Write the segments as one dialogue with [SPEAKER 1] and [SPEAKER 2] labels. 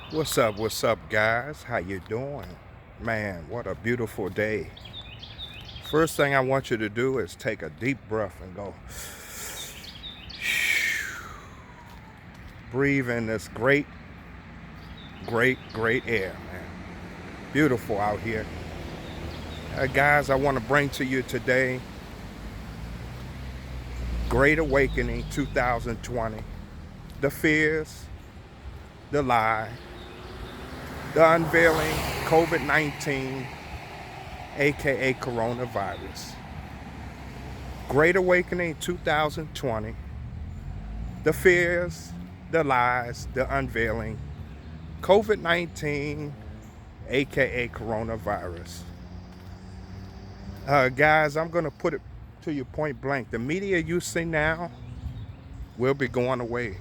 [SPEAKER 1] What's up, guys? How you doing? Man, what a beautiful day. First thing I want you to do is take a deep breath and go breathe in this great air, man. Beautiful out here. Guys, I want to bring to you today Great Awakening 2020. The fears, the lie, the unveiling COVID-19, aka coronavirus. Great Awakening 2020. The fears, the lies, the unveiling, COVID-19, aka coronavirus. Guys, I'm going to put it to you point blank. The media you see now will be going away.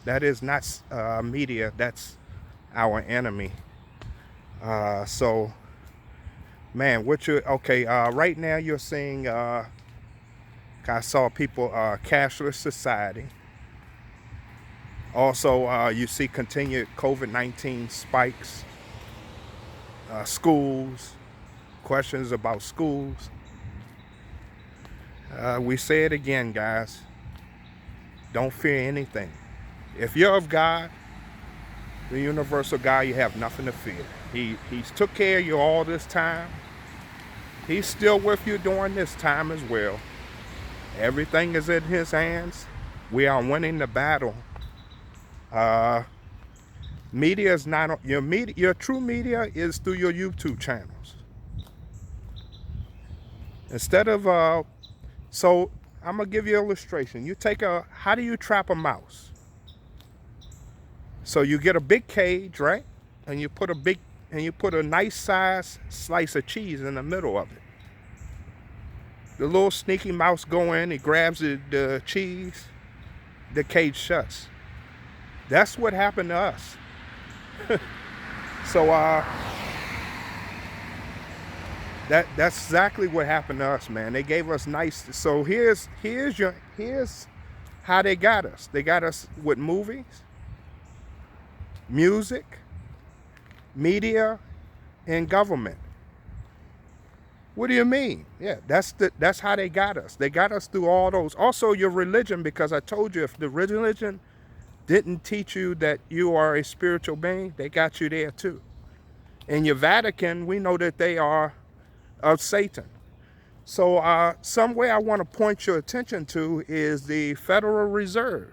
[SPEAKER 1] That is not media, that's our enemy. So, man, right now you're seeing, I saw people, cashless society. Also, you see continued COVID-19 spikes, schools, questions about schools. We say it again, guys. Don't fear anything. If you're of God, the universal God, you have nothing to fear. He's took care of you all this time. He's still with you during this time as well. Everything is in his hands. We are winning the battle. Media is not your media. Your true media is through your YouTube channels. Instead of so I'm gonna give you an illustration. How do you trap a mouse? So you get a big cage, right? And you put a nice size slice of cheese in the middle of it. The little sneaky mouse go in, he grabs the cheese, the cage shuts. That's what happened to us. So that's exactly what happened to us, man. They gave us so here's how they got us. They got us with movies, music, media, and government. What do you mean? Yeah, that's how they got us. They got us through all those. Also, your religion, because I told you if the religion didn't teach you that you are a spiritual being, they got you there too. In your Vatican, we know that they are of Satan. So somewhere I want to point your attention to is the Federal Reserve.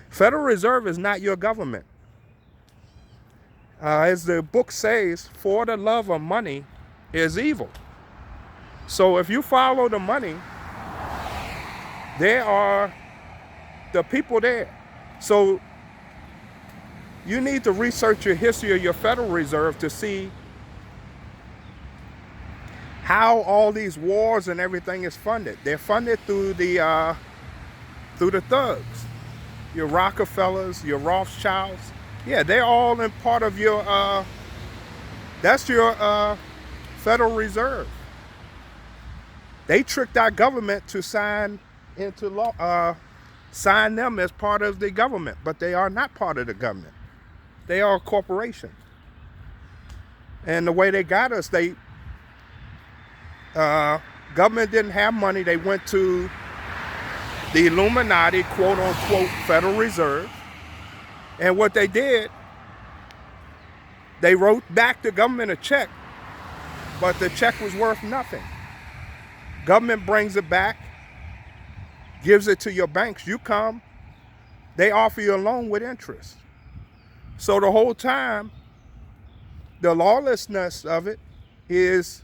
[SPEAKER 1] Federal Reserve is not your government. As the book says, for the love of money is evil. So if you follow the money, there are the people there. So you need to research your history of your Federal Reserve to see how all these wars and everything is funded. They're funded through the thugs, your Rockefellers, your Rothschilds. Yeah, they're all in part of your, that's your Federal Reserve. They tricked our government to sign into law, sign them as part of the government, but they are not part of the government. They are a corporation. And the way they got us, government didn't have money. They went to the Illuminati, quote unquote, Federal Reserve. And what they did, they wrote back the government a check, but the check was worth nothing. Government brings it back, gives it to your banks. You come, they offer you a loan with interest. So the whole time, the lawlessness of it is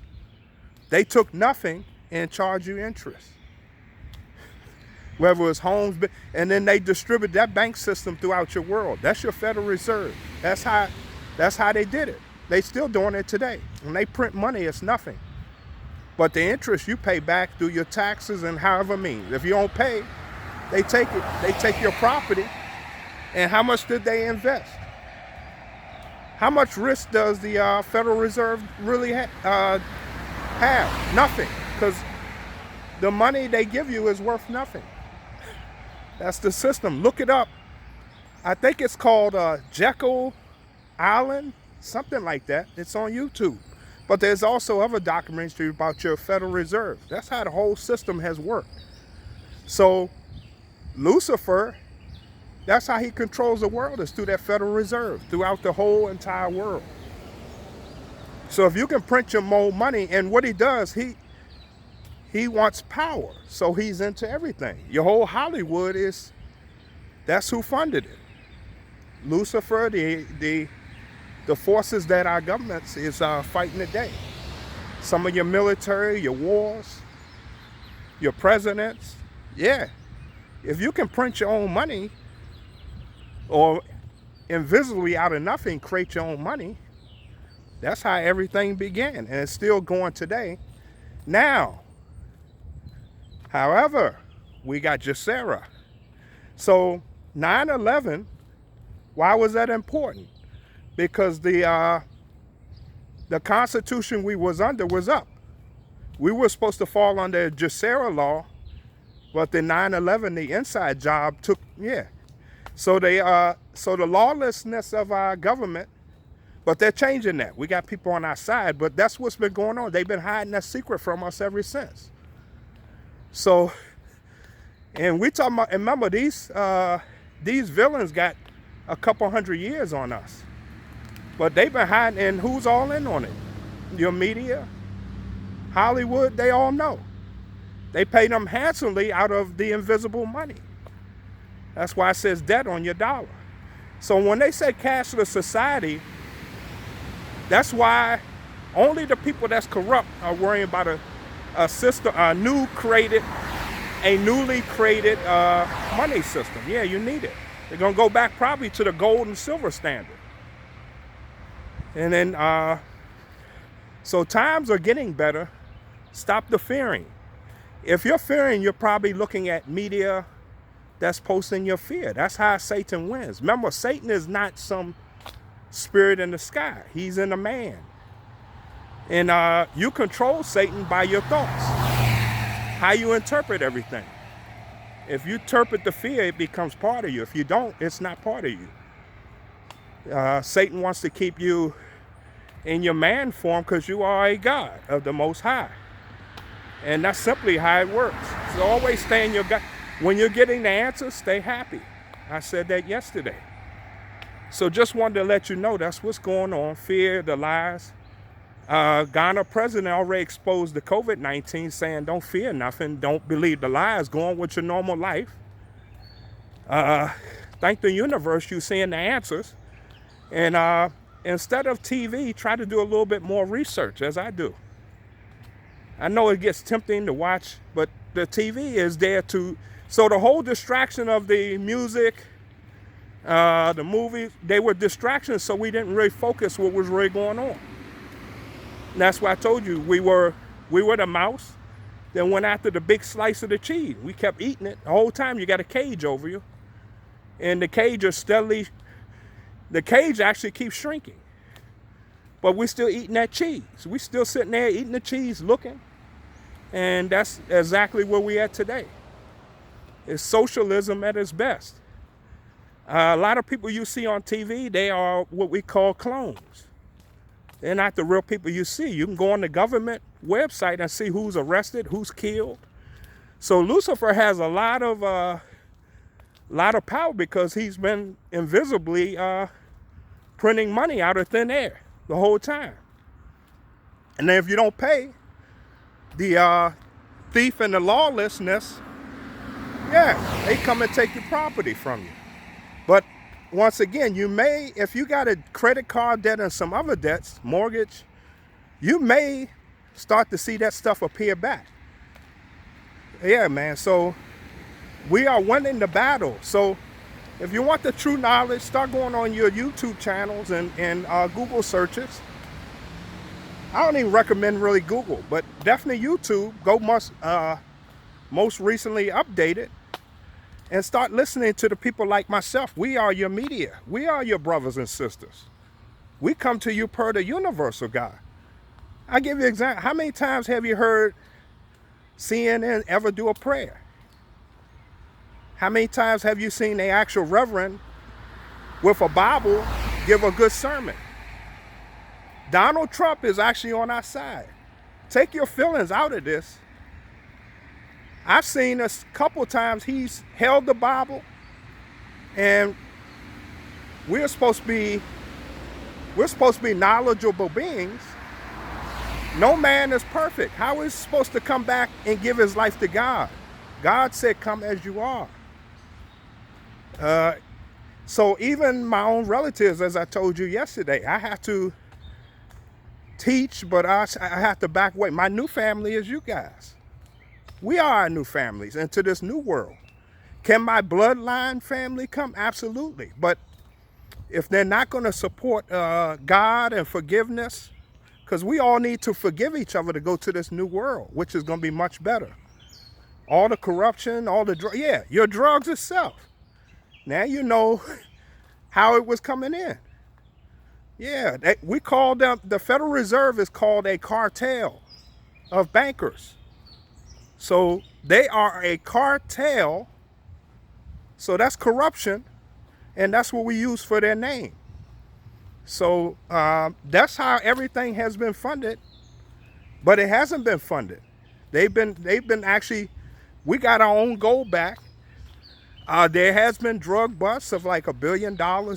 [SPEAKER 1] they took nothing and charged you interest. Whether it was homes, and then they distribute that bank system throughout your world. That's your Federal Reserve. That's how they did it. They still doing it today. When they print money, it's nothing. But the interest you pay back through your taxes and however means. If you don't pay, they take it. They take your property. And how much did they invest? How much risk does the Federal Reserve really have? Nothing, because the money they give you is worth nothing. That's the system. Look it up. I think it's called Jekyll Island, something like that. It's on YouTube. But there's also other documentaries about your Federal Reserve. That's how the whole system has worked. So Lucifer, that's how he controls the world, is through that Federal Reserve, throughout the whole entire world. So if you can print your more money, and what he does, he wants power. So he's into everything. Your whole Hollywood that's who funded it. Lucifer, the forces that our governments is fighting today. Some of your military, your wars, your presidents. Yeah. If you can print your own money, or invisibly out of nothing create your own money, that's how everything began, and it's still going today. Now, however, we got Gesera. So 9/11, why was that important? Because the Constitution we was under was up. We were supposed to fall under Gesera law, but the 9/11, the inside job took, yeah. So so the lawlessness of our government, but they're changing that. We got people on our side, but that's what's been going on. They've been hiding that secret from us ever since. So, and we talking about, and remember, these villains got a couple hundred years on us, but they've been hiding, and who's all in on it? Your media, Hollywood, they all know. They pay them handsomely out of the invisible money. That's why it says debt on your dollar. So when they say cashless society, that's why only the people that's corrupt are worrying about a system, a newly created money system. Yeah, you need it. They're gonna go back probably to the gold and silver standard. And then, so times are getting better. Stop the fearing. If you're fearing, you're probably looking at media that's posting your fear. That's how Satan wins. Remember, Satan is not some spirit in the sky. He's in a man. And you control Satan by your thoughts, how you interpret everything. If you interpret the fear, it becomes part of you. If you don't, it's not part of you. Satan wants to keep you in your man form because you are a God of the Most High. And that's simply how it works. So always stay in your God. When you're getting the answers, stay happy. I said that yesterday. So just wanted to let you know that's what's going on. Fear, the lies. Ghana president already exposed the COVID-19, saying don't fear nothing, don't believe the lies, go on with your normal life. Thank the universe you're seeing the answers. And instead of TV, try to do a little bit more research, as I do. I know it gets tempting to watch, but the TV is there to, so the whole distraction of the music, the movies, they were distractions, so we didn't really focus what was really going on. And that's why I told you we were the mouse, then went after the big slice of the cheese. We kept eating it the whole time. You got a cage over you, and the cage actually keeps shrinking, but we're still eating that cheese. We still sitting there eating the cheese, looking. And that's exactly where we're at today. It's socialism at its best. A lot of people you see on TV, they are what we call clones. They're not the real people you see. You can go on the government website and see who's arrested, who's killed. So Lucifer has a lot of power because he's been invisibly printing money out of thin air the whole time. And then if you don't pay, the thief and the lawlessness, yeah, they come and take your property from you. But once again, you may, if you got a credit card debt and some other debts, mortgage, you may start to see that stuff appear back. Yeah, man, so we are winning the battle. So if you want the true knowledge, start going on your YouTube channels and Google searches. I don't even recommend really Google, but definitely YouTube. Go most recently updated and start listening to the people like myself. We are your media. We are your brothers and sisters. We come to you per the universal God. I give you an example. How many times have you heard CNN ever do a prayer? How many times have you seen the actual reverend with a Bible give a good sermon. Donald Trump is actually on our side. Take your feelings out of this. I've seen a couple times he's held the Bible, and we're supposed to be knowledgeable beings. No man is perfect. How is he supposed to come back and give his life to God? God said, "Come as you are." So even my own relatives, as I told you yesterday, I have to teach, but I have to back away. My new family is you guys. We are our new families into this new world. Can my bloodline family come? Absolutely. But if they're not going to support God and forgiveness, because we all need to forgive each other to go to this new world, which is going to be much better. All the corruption, all the drugs. Yeah, your drugs itself. Now you know how it was coming in. Yeah, we call them, the Federal Reserve is called a cartel of bankers. So they are a cartel. So that's corruption. And that's what we use for their name. So that's how everything has been funded. But it hasn't been funded. They've been actually, we got our own gold back. There has been drug busts of like $1 billion.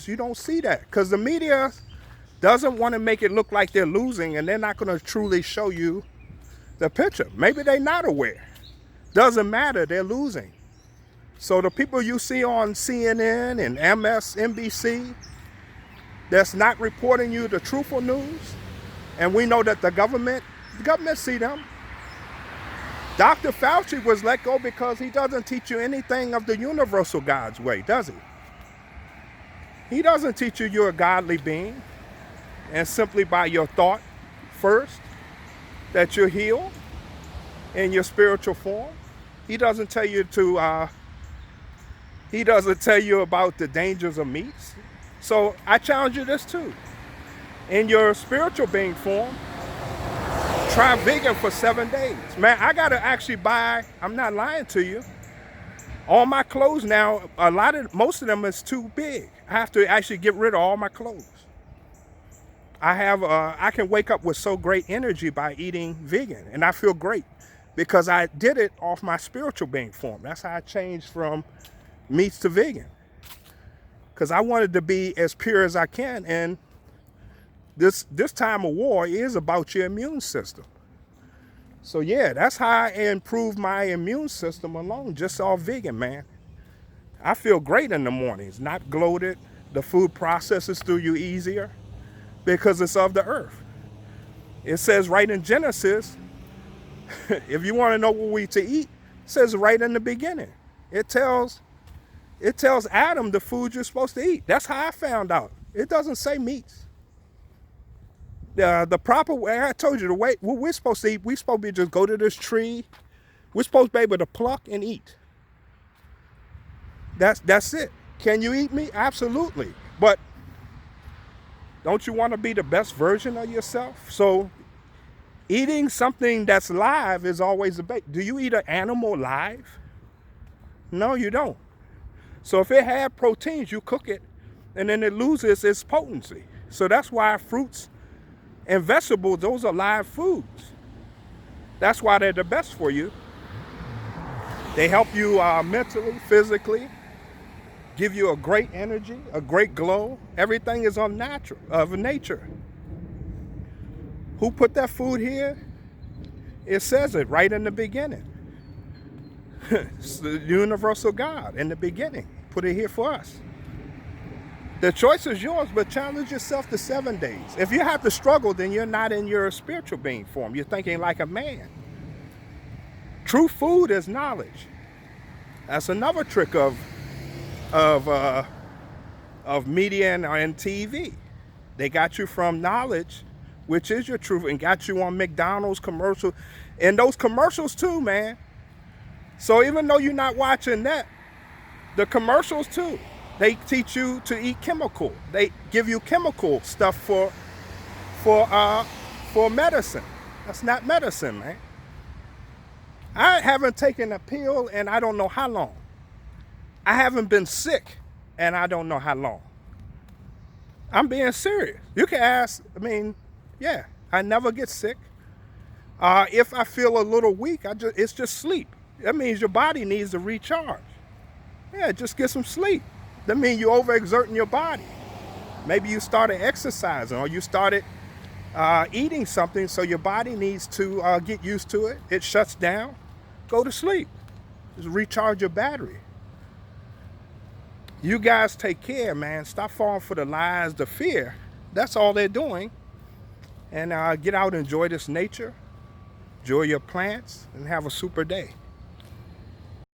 [SPEAKER 1] You don't see that because the media doesn't want to make it look like they're losing, and they're not going to truly show you the picture. Maybe they're not aware. Doesn't matter, they're losing. So the people you see on CNN and MSNBC that's not reporting you the truthful news, and we know that the government see them. Dr. Fauci was let go because he doesn't teach you anything of the universal God's way, does he? He doesn't teach you you're a godly being, and simply by your thought first that you're healed in your spiritual form. He doesn't tell you about the dangers of meats. So I challenge you this too. In your spiritual being form, try vegan for 7 days. Man, I gotta actually buy, I'm not lying to you, all my clothes now, most of them is too big. I have to actually get rid of all my clothes. I can wake up with so great energy by eating vegan, and I feel great because I did it off my spiritual being form. That's how I changed from meats to vegan, because I wanted to be as pure as I can. And this time of war is about your immune system. So yeah, that's how I improved my immune system alone, just all vegan, man. I feel great in the mornings, not bloated. The food processes through you easier because it's of the earth. It says right in Genesis, if you want to know what we to eat, it says right in the beginning. It tells Adam the food you're supposed to eat. That's how I found out. It doesn't say meats. The proper way, I told you, the way what we're supposed to eat, we're supposed to just go to this tree. We're supposed to be able to pluck and eat. That's it. Can you eat meat? Absolutely. But don't you want to be the best version of yourself? So eating something that's live is always a bait. Do you eat an animal live? No, you don't. So if it had proteins, you cook it, and then it loses its potency. So that's why fruits and vegetables, those are live foods. That's why they're the best for you. They help you mentally, physically, give you a great energy, a great glow. Everything is of nature. Who put that food here? It says it right in the beginning. It's the universal God in the beginning. Put it here for us. The choice is yours, but challenge yourself to 7 days. If you have to struggle, then you're not in your spiritual being form. You're thinking like a man. True food is knowledge. That's another trick of media and TV. They got you from knowledge, which is your truth, and got you on McDonald's commercials. And those commercials too, man. So even though you're not watching that, the commercials too, they teach you to eat chemical. They give you chemical stuff for medicine. That's not medicine, man. I haven't taken a pill and I don't know how long. I haven't been sick and I don't know how long. I'm being serious. You can ask, I mean, yeah, I never get sick. If I feel a little weak, it's just sleep. That means your body needs to recharge. Yeah, just get some sleep. That means you're overexerting your body. Maybe you started exercising or you started eating something, so your body needs to get used to it. It shuts down. Go to sleep. Just recharge your battery. You guys take care, man. Stop falling for the lies, the fear. That's all they're doing. And get out and enjoy this nature. Enjoy your plants and have a super day.